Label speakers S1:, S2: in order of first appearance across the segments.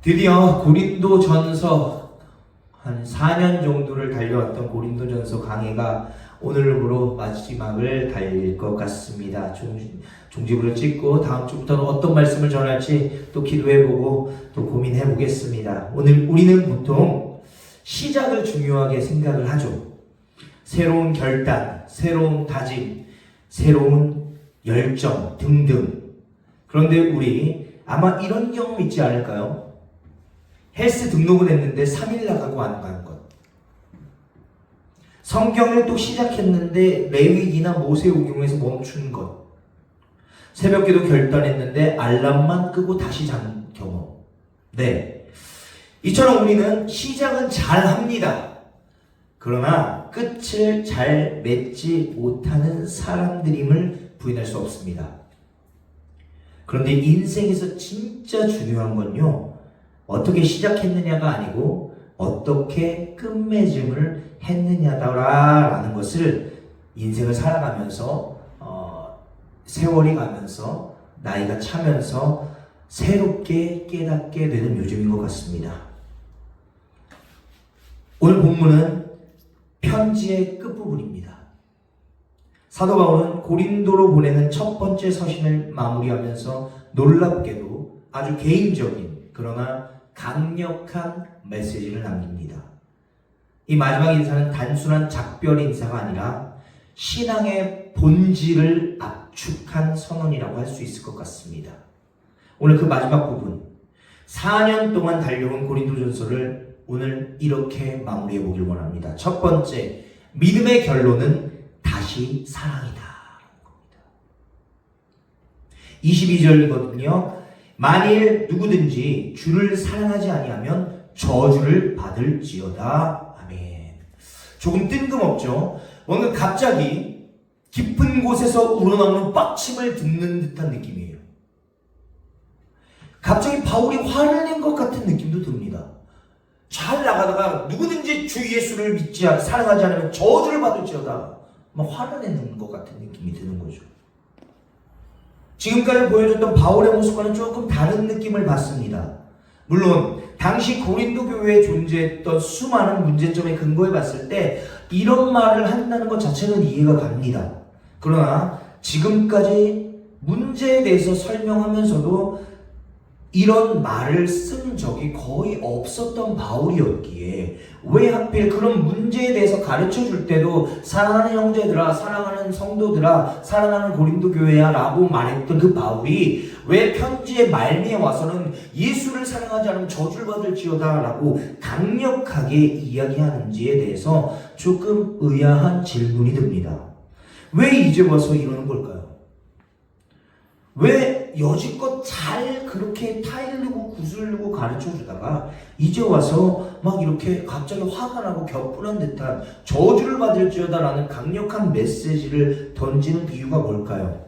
S1: 드디어 고린도전서 한 4년 정도를 달려왔던 고린도전서 강의가 오늘부로 마지막을 달릴 것 같습니다. 종지부를 찍고 다음 주부터는 어떤 말씀을 전할지 또 기도해보고 또 고민해보겠습니다. 오늘 우리는 보통 시작을 중요하게 생각을 하죠. 새로운 결단, 새로운 다짐, 새로운 열정 등등. 그런데 우리 아마 이런 경험 있지 않을까요? 헬스 등록은 했는데 3일 나가고 안 간 것. 성경을 또 시작했는데 레위기나 모세오경에서 멈춘 것. 새벽기도 결단했는데 알람만 끄고 다시 잔 경험. 네, 이처럼 우리는 시작은 잘 합니다. 그러나 끝을 잘 맺지 못하는 사람들임을 부인할 수 없습니다. 그런데 인생에서 진짜 중요한 건요, 어떻게 시작했느냐가 아니고 어떻게 끝맺음을 했느냐라는 것을 인생을 살아가면서 세월이 가면서 나이가 차면서 새롭게 깨닫게 되는 요즘인 것 같습니다. 오늘 본문은 편지의 끝부분입니다. 사도 바울은 고린도로 보내는 첫 번째 서신을 마무리하면서 놀랍게도 아주 개인적인 그러나 강력한 메시지를 남깁니다. 이 마지막 인사는 단순한 작별 인사가 아니라 신앙의 본질을 압축한 선언이라고 할 수 있을 것 같습니다. 오늘 그 마지막 부분, 4년 동안 달려온 고린도전서를 오늘 이렇게 마무리해 보길 원합니다. 첫 번째, 믿음의 결론은 다시 사랑이다. 22절이거든요. 만일 누구든지 주를 사랑하지 아니하면 저주를 받을지어다. 아멘. 조금 뜬금없죠? 뭔가 갑자기 깊은 곳에서 우러나오는 빡침을 듣는 듯한 느낌이에요. 갑자기 바울이 화를 낸 것 같은 느낌도 듭니다. 잘 나가다가 누구든지 주 예수를 사랑하지 않으면 저주를 받을지어다. 막 화를 내는 것 같은 느낌이 드는 거죠. 지금까지 보여줬던 바울의 모습과는 조금 다른 느낌을 받습니다. 물론 당시 고린도 교회에 존재했던 수많은 문제점에 근거해 봤을 때 이런 말을 한다는 것 자체는 이해가 갑니다. 그러나 지금까지 문제에 대해서 설명하면서도 이런 말을 쓴 적이 거의 없었던 바울이었기에 왜 하필 그런 문제에 대해서 가르쳐 줄 때도 사랑하는 형제들아, 사랑하는 성도들아, 사랑하는 고린도 교회야 라고 말했던 그 바울이 왜 편지의 말미에 와서는 예수를 사랑하지 않으면 저주를 받을지어다 라고 강력하게 이야기하는지에 대해서 조금 의아한 질문이 듭니다. 왜 이제 와서 이러는 걸까요? 왜 여지껏 잘 그렇게 타이르고 구슬르고 가르쳐 주다가 이제 와서 막 이렇게 갑자기 화가 나고 격분한 듯한 저주를 받을지어다 라는 강력한 메시지를 던지는 이유가 뭘까요?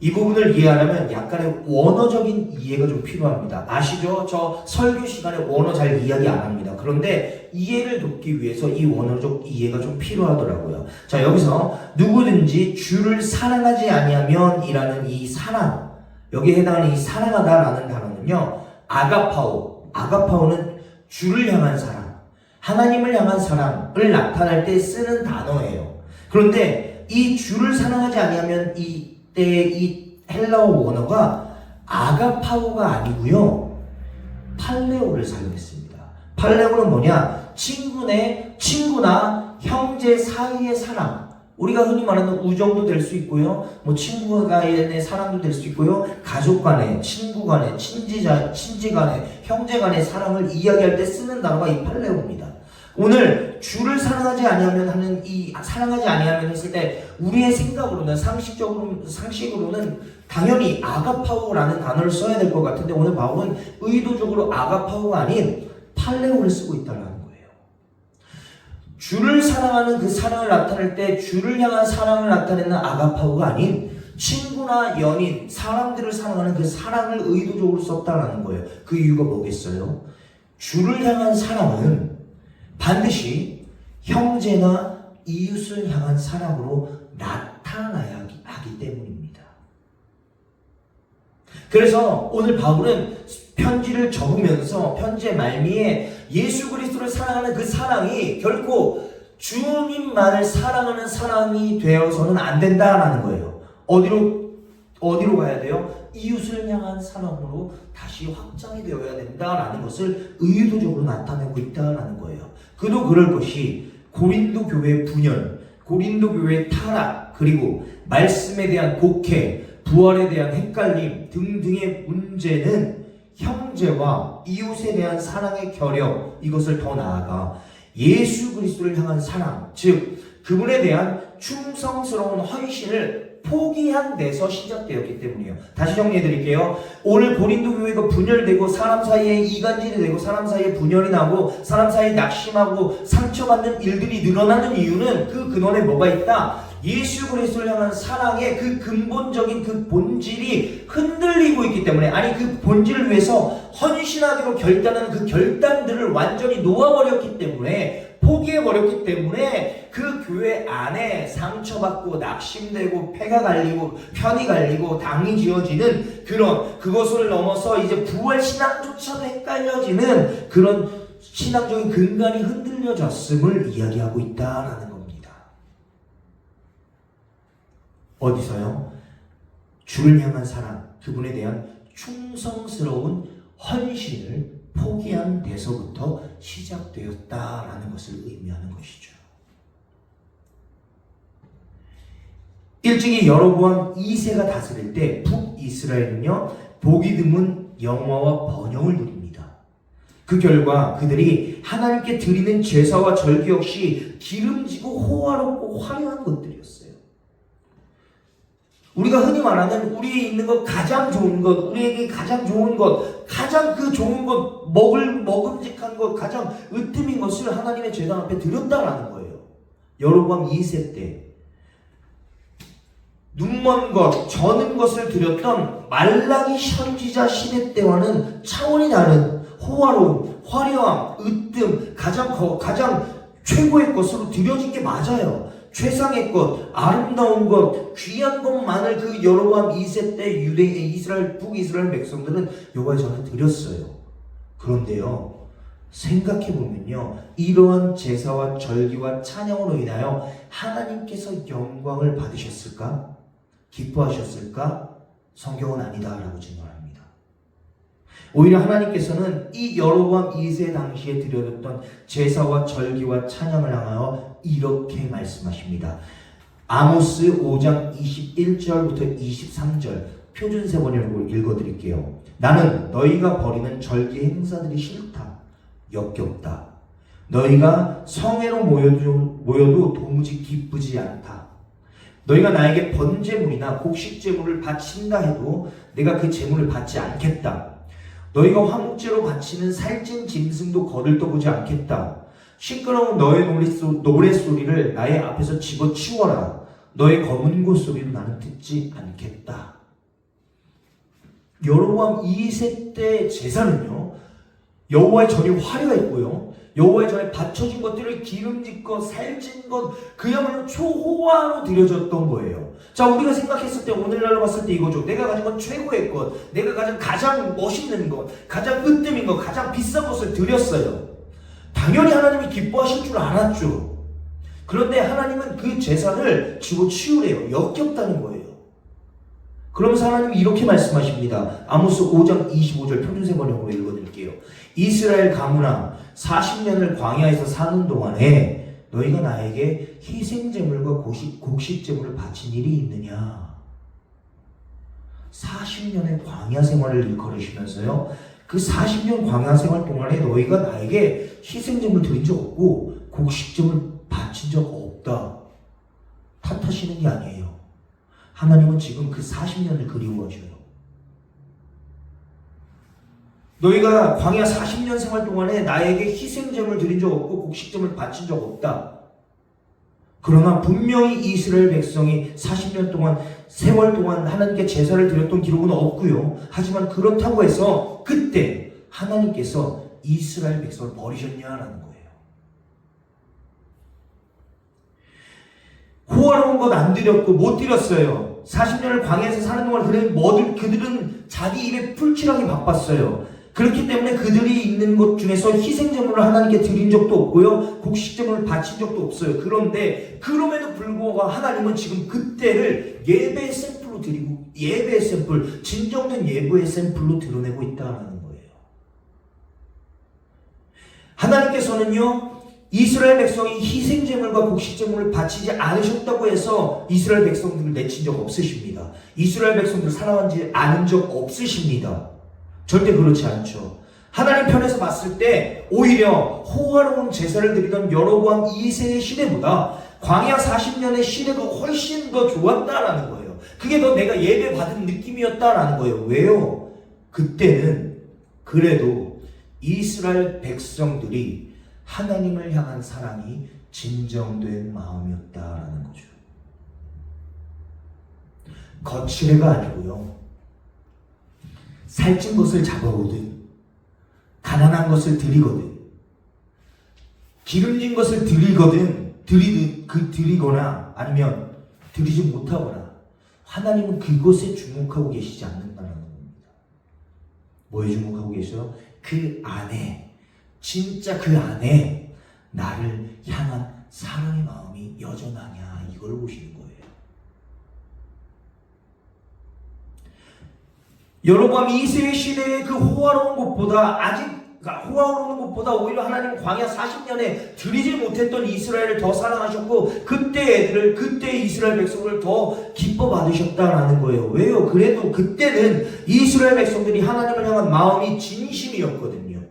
S1: 이 부분을 이해하려면 약간의 원어적인 이해가 좀 필요합니다. 아시죠? 저 설교 시간에 원어 잘 이야기 안 합니다. 그런데 이해를 돕기 위해서 이 원어적 이해가 좀 필요하더라고요. 자, 여기서 누구든지 주를 사랑하지 아니하면 이라는 이 사랑, 여기에 해당하는 이 사랑하다라는 단어는요, 아가파오는 주를 향한 사랑, 하나님을 향한 사랑을 나타낼 때 쓰는 단어예요. 그런데 이 주를 사랑하지 아니하면 이 헬라어 원어가 아가파오가 아니고요, 팔레오를 사용했습니다. 팔레오는 뭐냐? 친구나 형제 사이의 사랑. 우리가 흔히 말하는 우정도 될 수 있고요, 뭐 친구 간의 사랑도 될 수 있고요, 가족 간의, 친구 간의, 친지 간의, 형제 간의 사랑을 이야기할 때 쓰는 단어가 이 팔레오입니다. 오늘 주를 사랑하지 아니하면 하는 이 사랑하지 아니하면 했을 때 우리의 생각으로는 상식으로는 당연히 아가파오라는 단어를 써야 될 것 같은데 오늘 바울은 의도적으로 아가파오가 아닌 팔레오를 쓰고 있다는 거예요. 주를 사랑하는 그 사랑을 나타낼 때 주를 향한 사랑을 나타내는 아가파오가 아닌 친구나 연인, 사람들을 사랑하는 그 사랑을 의도적으로 썼다는 거예요. 그 이유가 뭐겠어요? 주를 향한 사랑은 반드시 형제나 이웃을 향한 사랑으로 나타나야 하기 때문입니다. 그래서 오늘 바울은 편지를 적으면서 편지의 말미에 예수 그리스도를 사랑하는 그 사랑이 결코 주님만을 사랑하는 사랑이 되어서는 안 된다라는 거예요. 어디로 가야 돼요? 이웃을 향한 사랑으로 다시 확장이 되어야 된다라는 것을 의도적으로 나타내고 있다라는 거예요. 그도 그럴 것이 고린도 교회의 분열, 고린도 교회의 타락, 그리고 말씀에 대한 곡해, 부활에 대한 헷갈림 등등의 문제는 형제와 이웃에 대한 사랑의 결여, 이것을 더 나아가 예수 그리스도를 향한 사랑, 즉 그분에 대한 충성스러운 헌신을 포기한 데서 시작되었기 때문이에요. 다시 정리해 드릴게요. 오늘 고린도 교회가 분열되고 사람 사이에 이간질이 되고 사람 사이에 분열이 나고 사람 사이에 낙심하고 상처받는 일들이 늘어나는 이유는 그 근원에 뭐가 있다? 예수 그리스도를 향한 사랑의 그 근본적인 그 본질이 흔들리고 있기 때문에, 아니 그 본질을 위해서 헌신하기로 결단하는 그 결단들을 완전히 놓아버렸기 때문에, 포기해버렸기 때문에 그 교회 안에 상처받고 낙심되고 패가 갈리고 편이 갈리고 당이 지어지는 그것을 넘어서 이제 부활신앙조차도 헷갈려지는 그런 신앙적인 근간이 흔들려졌음을 이야기하고 있다라는 겁니다. 어디서요? 주를 향한 사랑, 그분에 대한 충성스러운 헌신을 포기한 데서부터 시작되었다라는 것을 의미하는 것이죠. 일찍이 여로보암 2세가 다스릴 때 북이스라엘은요, 보기 드문 영화와 번영을 누립니다. 그 결과 그들이 하나님께 드리는 제사와 절기 역시 기름지고 호화롭고 화려한 것들이었어요. 우리가 흔히 말하는 우리에 있는 것 가장 좋은 것, 우리에게 가장 좋은 것, 가장 그 좋은 것, 먹음직한 것, 가장 으뜸인 것을 하나님의 제단 앞에 드렸다라는 거예요. 여로보암 2세 때 눈먼 것, 저는 것을 드렸던 말라기 선지자 시대 때와는 차원이 다른 호화로움, 화려함, 으뜸, 가장 최고의 것으로 드려진 게 맞아요. 최상의 것, 아름다운 것, 귀한 것만을 그 여로보암 2세 때 북이스라엘 백성들은 여호와의 전에 드렸어요. 그런데요, 생각해보면요, 이러한 제사와 절기와 찬양으로 인하여 하나님께서 영광을 받으셨을까? 기뻐하셨을까? 성경은 아니다라고 증언합니다. 오히려 하나님께서는 이 여로보암 2세 당시에 드려졌던 제사와 절기와 찬양을 향하여 이렇게 말씀하십니다. 아모스 5장 21절부터 23절 표준 세번역으로 읽어드릴게요. 나는 너희가 벌이는 절기 행사들이 싫다, 역겹다. 너희가 성회로 모여도 도무지 기쁘지 않다. 너희가 나에게 번제물이나 곡식제물을 바친다 해도 내가 그 제물을 받지 않겠다. 너희가 화목제로 바치는 살찐 짐승도 거들떠보지 않겠다. 시끄러운 너의 노랫소리를 나의 앞에서 집어치워라. 너의 검은 곳 소리도 나는 듣지 않겠다. 여로보암 2세 때 제사는요, 여호와의 전이 화려했고요, 여호와의 전에 바쳐진 것들을 기름진 것, 살찐 것, 그야말로 초호화로 드려졌던 거예요. 자, 우리가 생각했을 때, 오늘날로 봤을 때 이거죠. 내가 가진 건 최고의 것, 내가 가장 멋있는 것, 가장 으뜸인 것, 가장 비싼 것을 드렸어요. 당연히 하나님이 기뻐하실 줄 알았죠. 그런데 하나님은 그 제사를 집어치우래요. 역겹다는 거예요. 그러면서 하나님이 이렇게 말씀하십니다. 아모스 5장 25절 표준세번역으로 읽어드릴게요. 이스라엘 가문아, 40년을 광야에서 사는 동안에 너희가 나에게 희생제물과 곡식제물을 바친 일이 있느냐? 40년의 광야 생활을 일컬으시면서요, 그 40년 광야 생활 동안에 너희가 나에게 희생제물 드린 적 없고 곡식제물 바친 적 없다. 탓하시는 게 아니에요. 하나님은 지금 그 40년을 그리워하셔요. 너희가 광야 40년 생활 동안에 나에게 희생제물 드린 적 없고 곡식제물 바친 적 없다. 그러나 분명히 이스라엘 백성이 40년 동안 세월 동안 하나님께 제사를 드렸던 기록은 없고요. 하지만 그렇다고 해서 그때 하나님께서 이스라엘 백성을 버리셨냐라는 거예요. 호화로운 것 안 드렸고 못 드렸어요. 40년을 광야에서 사는 동안 그들은 자기 일에 풀칠하기 바빴어요. 그렇기 때문에 그들이 있는 것 중에서 희생제물을 하나님께 드린 적도 없고요. 곡식제물을 바친 적도 없어요. 그런데 그럼에도 불구하고 하나님은 지금 그때를 예배의 샘플로 드리고 예배의 샘플, 진정된 예배의 샘플로 드러내고 있다는 거예요. 하나님께서는요, 이스라엘 백성이 희생제물과 곡식제물을 바치지 않으셨다고 해서 이스라엘 백성들을 내친 적 없으십니다. 이스라엘 백성들을 사랑하지 않은 적 없으십니다. 절대 그렇지 않죠. 하나님 편에서 봤을 때 오히려 호화로운 제사를 드리던 여로보암 2세의 시대보다 광야 40년의 시대가 훨씬 더 좋았다라는 거예요. 그게 더 내가 예배 받은 느낌이었다라는 거예요. 왜요? 그때는 그래도 이스라엘 백성들이 하나님을 향한 사랑이 진정된 마음이었다라는 거죠. 거칠애가 아니고요, 살찐 것을 잡아오든 가난한 것을 드리거든 기름진 것을 드리거나 아니면 드리지 못하거나 하나님은 그것에 주목하고 계시지 않는다는 겁니다. 뭐에 주목하고 계셔요? 그 안에, 진짜 그 안에 나를 향한 사랑의 마음이 여전하냐, 이걸 보시는 거예요. 여로보암 2세의 시대의 그 호화로운 것보다 오히려 하나님은 광야 40년에 드리지 못했던 이스라엘을 더 사랑하셨고 그때 이스라엘 백성을 더 기뻐 받으셨다라는 거예요. 왜요? 그래도 그때는 이스라엘 백성들이 하나님을 향한 마음이 진심이었거든요.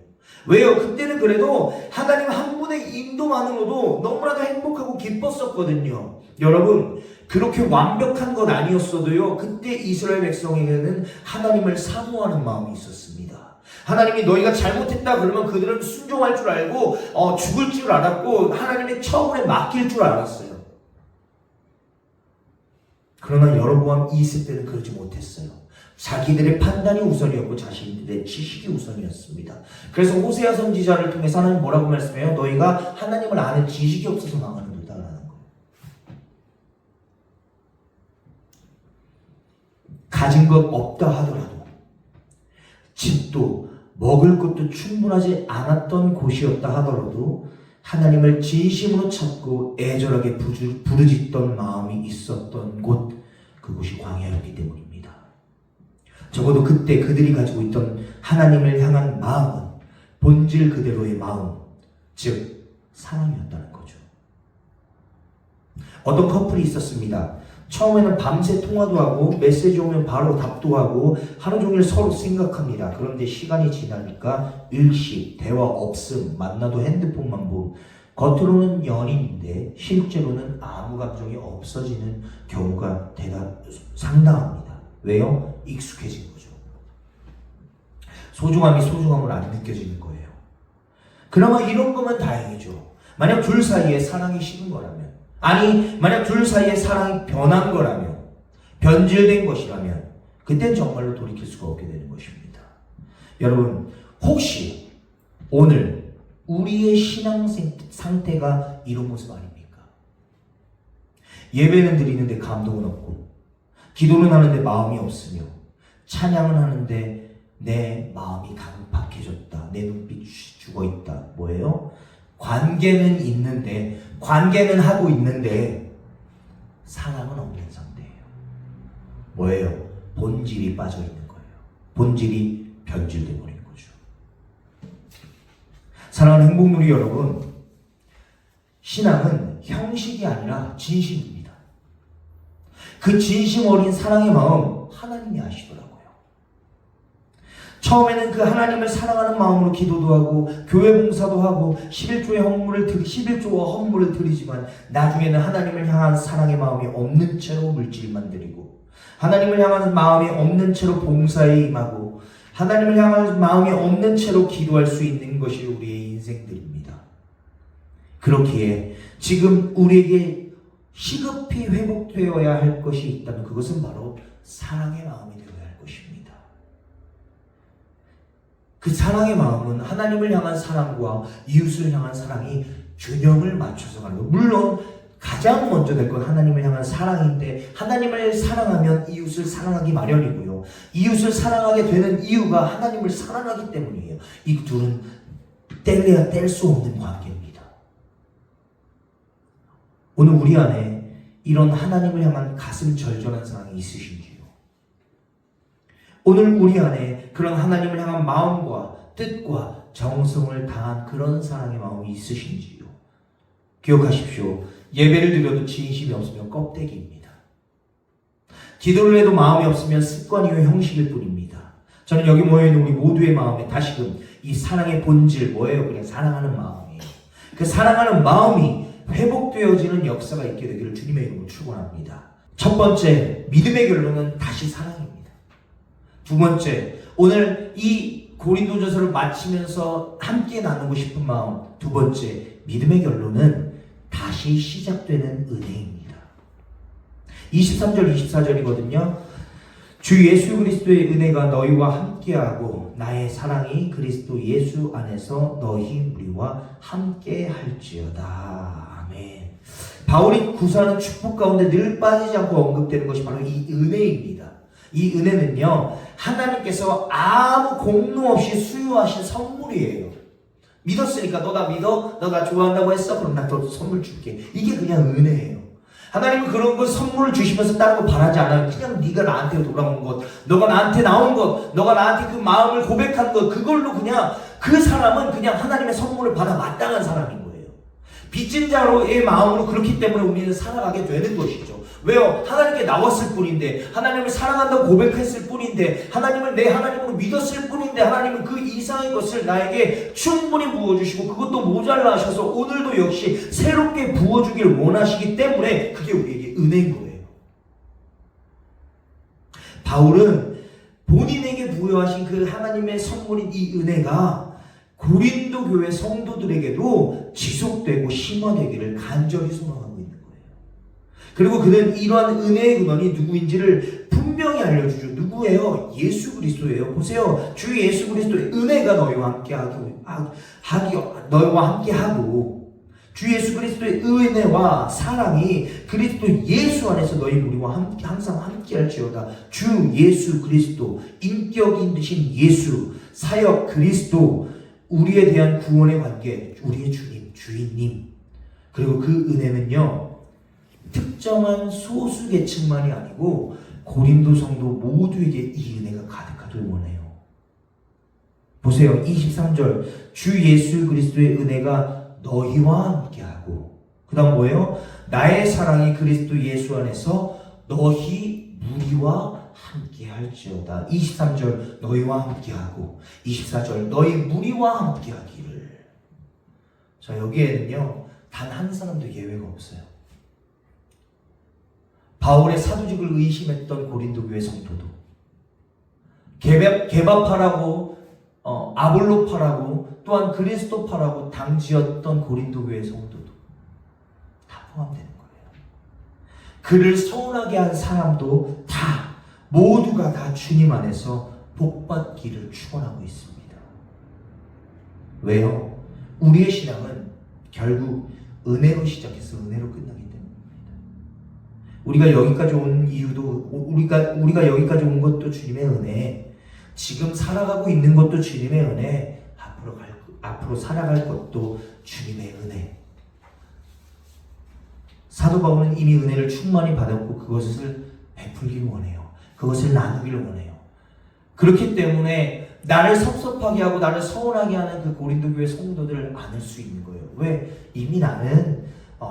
S1: 왜요? 그때는 그래도 하나님 한 분의 인도만으로도 너무나도 행복하고 기뻤었거든요. 여러분, 그렇게 완벽한 건 아니었어도요, 그때 이스라엘 백성에게는 하나님을 사모하는 마음이 있었습니다. 하나님이 너희가 잘못했다 그러면 그들은 순종할 줄 알고 죽을 줄 알았고 하나님의 처분에 맡길 줄 알았어요. 그러나 여로보암 2세 때는 그러지 못했어요. 자기들의 판단이 우선이었고 자신들의 지식이 우선이었습니다. 그래서 호세아 선지자를 통해서 하나님 뭐라고 말씀해요? 너희가 하나님을 아는 지식이 없어서 망하는 도다라는 거예요. 가진 것 없다 하더라도, 집도 먹을 것도 충분하지 않았던 곳이었다 하더라도 하나님을 진심으로 찾고 애절하게 부르짖던 마음이 있었던 곳, 그곳이 광야였기 때문입니다. 적어도 그때 그들이 가지고 있던 하나님을 향한 마음은 본질 그대로의 마음, 즉 사랑이었다는 거죠. 어떤 커플이 있었습니다. 처음에는 밤새 통화도 하고 메시지 오면 바로 답도 하고 하루 종일 서로 생각합니다. 그런데 시간이 지나니까 일식, 대화 없음, 만나도 핸드폰만 보고 겉으로는 연인인데 실제로는 아무 감정이 없어지는 경우가 상당합니다. 왜요? 익숙해진 거죠. 소중함이 소중함을 안 느껴지는 거예요. 그나마 이런 거면 다행이죠. 만약 둘 사이에 사랑이 식은 거라면, 만약 둘 사이에 사랑이 변한 거라면, 변질된 것이라면, 그땐 정말로 돌이킬 수가 없게 되는 것입니다. 여러분, 혹시 오늘 우리의 신앙 상태가 이런 모습 아닙니까? 예배는 드리는데 감동은 없고, 기도는 하는데 마음이 없으며, 찬양은 하는데 내 마음이 강팍해졌다, 내 눈빛이 죽어있다. 뭐예요? 관계는 하고 있는데 사랑은 없는 상태예요. 뭐예요? 본질이 빠져있는 거예요. 본질이 변질돼 버린 거죠. 사랑하는 행복누리 여러분, 신앙은 형식이 아니라 진심입니다. 그 진심 어린 사랑의 마음 하나님이 아시더라고요. 처음에는 그 하나님을 사랑하는 마음으로 기도도 하고 교회 봉사도 하고 11조와 헌물을 드리지만 나중에는 하나님을 향한 사랑의 마음이 없는 채로 물질만 드리고 하나님을 향한 마음이 없는 채로 봉사에 임하고 하나님을 향한 마음이 없는 채로 기도할 수 있는 것이 우리의 인생들입니다. 그렇기에 지금 우리에게 시급히 회복되어야 할 것이 있다면 그것은 바로 사랑의 마음이 되어야 할 것입니다. 그 사랑의 마음은 하나님을 향한 사랑과 이웃을 향한 사랑이 균형을 맞춰서 가는 거예요. 물론 가장 먼저 될 건 하나님을 향한 사랑인데, 하나님을 사랑하면 이웃을 사랑하기 마련이고요. 이웃을 사랑하게 되는 이유가 하나님을 사랑하기 때문이에요. 이 둘은 뗄래야 뗄 수 없는 관계입니다. 오늘 우리 안에 이런 하나님을 향한 가슴 절절한 사랑이 있으신지요? 오늘 우리 안에 그런 하나님을 향한 마음과 뜻과 정성을 다한 그런 사랑의 마음이 있으신지요? 기억하십시오. 예배를 드려도 진심이 없으면 껍데기입니다. 기도를 해도 마음이 없으면 습관이요 형식일 뿐입니다. 저는 여기 모여있는 우리 모두의 마음에 다시금 이 사랑의 본질 뭐예요? 그냥 사랑하는 마음이에요. 그 사랑하는 마음이 회복되어지는 역사가 있게 되기를 주님의 이름으로 축원합니다. 첫 번째, 믿음의 결론은 다시 사랑입니다. 두 번째, 오늘 이 고린도전서를 마치면서 함께 나누고 싶은 마음, 두 번째, 믿음의 결론은 다시 시작되는 은혜입니다. 23절, 24절이거든요. 주 예수 그리스도의 은혜가 너희와 함께하고 나의 사랑이 그리스도 예수 안에서 너희 우리와 함께할지어다. 아멘. 바울이 구사하는 축복 가운데 늘 빠지지 않고 언급되는 것이 바로 이 은혜입니다. 이 은혜는요, 하나님께서 아무 공로 없이 수여하신 선물이에요. 믿었으니까 너 나 믿어? 너 나 좋아한다고 했어? 그럼 나 너 선물 줄게. 이게 그냥 은혜예요. 하나님은 그런 거 선물을 주시면서 다른 거 바라지 않아요. 그냥 네가 나한테 돌아온 것, 너가 나한테 나온 것, 너가 나한테 그 마음을 고백한 것, 그걸로 그냥 그 사람은 그냥 하나님의 선물을 받아 마땅한 사람인 거예요. 빚진 자로의 마음으로 그렇기 때문에 우리는 살아가게 되는 것이죠. 왜요? 하나님께 나왔을 뿐인데, 하나님을 사랑한다고 고백했을 뿐인데, 하나님을 내 하나님으로 믿었을 뿐인데, 하나님은 그 이상의 것을 나에게 충분히 부어주시고 그것도 모자라 하셔서 오늘도 역시 새롭게 부어주길 원하시기 때문에 그게 우리에게 은혜인 거예요. 바울은 본인에게 부여하신 그 하나님의 선물인 이 은혜가 고린도 교회 성도들에게도 지속되고 심화되기를 간절히 소망합니다. 그리고 그는 이러한 은혜의 근원이 누구인지를 분명히 알려주죠. 누구예요? 예수 그리스도예요. 보세요. 주 예수 그리스도의 은혜가 너희와 함께하고 주 예수 그리스도의 은혜와 사랑이 그리스도 예수 안에서 너희 우리와 함께 항상 함께할지어다. 주 예수 그리스도, 인격인 되신 예수, 사역 그리스도, 우리에 대한 구원의 관계, 우리의 주님, 주인님. 그리고 그 은혜는요, 특정한 소수 계층만이 아니고 고린도 성도 모두에게 이 은혜가 가득하길 원해요. 보세요. 23절, 주 예수 그리스도의 은혜가 너희와 함께하고, 그 다음 뭐예요? 나의 사랑이 그리스도 예수 안에서 너희 무리와 함께할지어다. 23절, 너희와 함께하고, 24절, 너희 무리와 함께하기를. 자, 여기에는요 단 한 사람도 예외가 없어요. 바울의 사도직을 의심했던 고린도 교회 성도도, 게바파라고 아볼로파라고 또한 그리스도파라고 당지었던 고린도 교회 성도도 다 포함되는 거예요. 그를 서운하게 한 사람도 다, 모두가 다 주님 안에서 복받기를 축원하고 있습니다. 왜요? 우리의 신앙은 결국 은혜로 시작해서 은혜로 끝나기 때문입니다. 우리가 여기까지 온 이유도, 우리가 여기까지 온 것도 주님의 은혜, 지금 살아가고 있는 것도 주님의 은혜, 앞으로 살아갈 것도 주님의 은혜. 사도 바울은 이미 은혜를 충만히 받았고 그것을 베풀길 원해요. 그것을 나누길 원해요. 그렇기 때문에 나를 섭섭하게 하고 나를 서운하게 하는 그 고린도 교회 성도들을 안을 수 있는 거예요. 왜? 이미 나는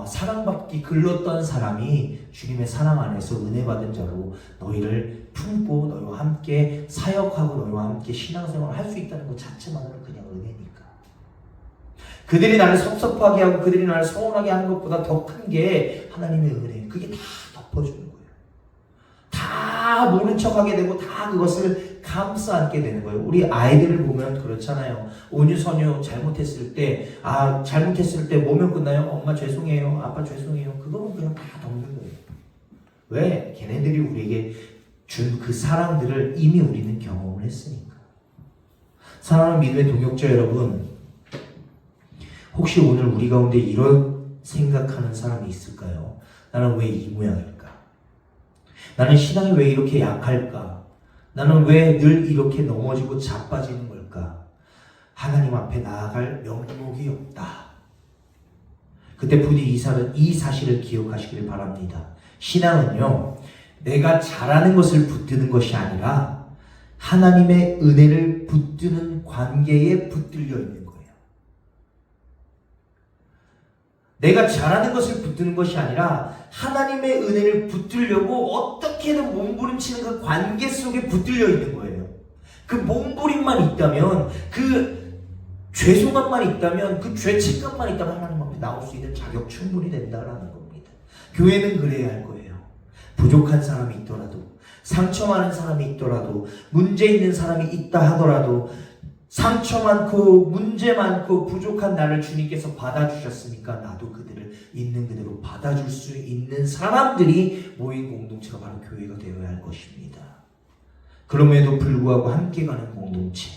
S1: 사랑받기 글렀던 사람이 주님의 사랑 안에서 은혜 받은 자로 너희를 품고 너희와 함께 사역하고 너희와 함께 신앙생활을 할 수 있다는 것 자체만으로 그냥 은혜니까. 그들이 나를 섭섭하게 하고 그들이 나를 서운하게 하는 것보다 더 큰 게 하나님의 은혜. 그게 다 덮어주는 거예요. 다 모른 척하게 되고 다 그것을 감싸 안게 되는 거예요. 우리 아이들을 보면 그렇잖아요. 온유선유 잘못했을 때, 잘못했을 때 뭐면 끝나요? 엄마 죄송해요, 아빠 죄송해요. 그거는 그냥 다 덮는 거예요. 왜? 걔네들이 우리에게 준 그 사랑들을 이미 우리는 경험을 했으니까. 사랑하는 믿음의 동역자 여러분, 혹시 오늘 우리 가운데 이런 생각하는 사람이 있을까요? 나는 왜 이 모양일까? 나는 신앙이 왜 이렇게 약할까? 나는 왜 늘 이렇게 넘어지고 자빠지는 걸까? 하나님 앞에 나아갈 명목이 없다. 그때 부디 이 사실을 기억하시길 바랍니다. 신앙은요, 내가 잘하는 것을 붙드는 것이 아니라 하나님의 은혜를 붙드는 관계에 붙들려 있는 거예요. 내가 잘하는 것을 붙드는 것이 아니라 하나님의 은혜를 붙들려고 어떻게든 몸부림치는 그 관계 속에 붙들려 있는 거예요. 그 몸부림만 있다면, 그 죄송함만 있다면, 그 죄책감만 있다면 하나님 앞에 나올 수 있는 자격 충분히 된다라는 겁니다. 교회는 그래야 할 거예요. 부족한 사람이 있더라도, 상처 많은 사람이 있더라도, 문제 있는 사람이 있다 하더라도, 상처 많고 문제 많고 부족한 나를 주님께서 받아주셨으니까 나도 그들을 있는 그대로 받아줄 수 있는 사람들이 모인 공동체가 바로 교회가 되어야 할 것입니다. 그럼에도 불구하고 함께 가는 공동체,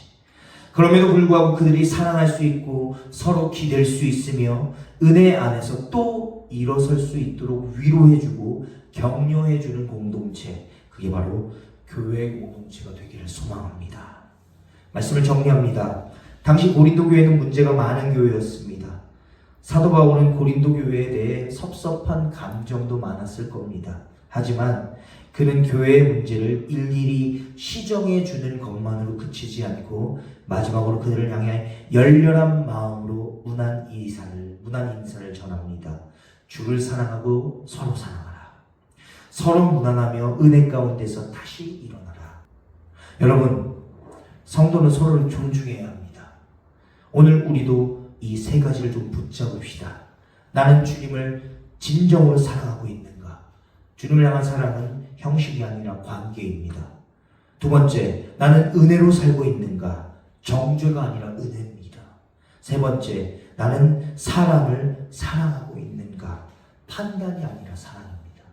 S1: 그럼에도 불구하고 그들이 사랑할 수 있고 서로 기댈 수 있으며 은혜 안에서 또 일어설 수 있도록 위로해주고 격려해주는 공동체, 그게 바로 교회 공동체가 되기를 소망합니다. 말씀을 정리합니다. 당시 고린도 교회는 문제가 많은 교회였습니다. 사도 바울은 고린도 교회에 대해 섭섭한 감정도 많았을 겁니다. 하지만 그는 교회의 문제를 일일이 시정해 주는 것만으로 그치지 않고 마지막으로 그들을 향해 열렬한 마음으로 무난 인사를 전합니다. 주를 사랑하고 서로 사랑하라. 서로 무난하며 은혜 가운데서 다시 일어나라. 여러분, 성도는 서로를 존중해야 합니다. 오늘 우리도 이 세 가지를 좀 붙잡읍시다. 나는 주님을 진정으로 사랑하고 있는가? 주님을 향한 사랑은 형식이 아니라 관계입니다. 두 번째, 나는 은혜로 살고 있는가? 정죄가 아니라 은혜입니다. 세 번째, 나는 사람을 사랑하고 있는가? 판단이 아니라 사랑입니다.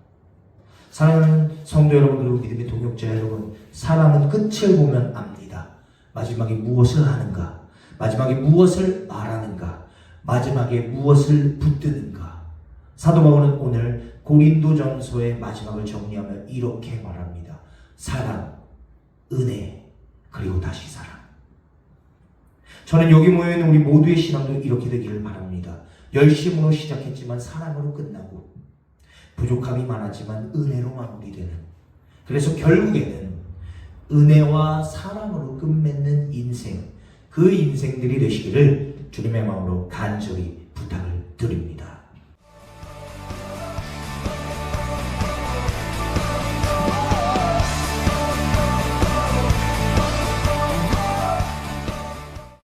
S1: 사랑하는 성도 여러분, 그리고 믿음의 동역자 여러분, 사람은 끝을 보면 압니다. 마지막에 무엇을 하는가? 마지막에 무엇을 말하는가? 마지막에 무엇을 붙드는가? 사도 바울은 오늘 고린도전서의 마지막을 정리하며 이렇게 말합니다. 사랑, 은혜, 그리고 다시 사랑. 저는 여기 모여있는 우리 모두의 신앙도 이렇게 되기를 바랍니다. 열심으로 시작했지만 사랑으로 끝나고, 부족함이 많았지만 은혜로 마무리되는, 그래서 결국에는 은혜와 사랑으로 끝맺는 인생, 그 인생들이 되시기를 주님의 마음으로 간절히 부탁을 드립니다.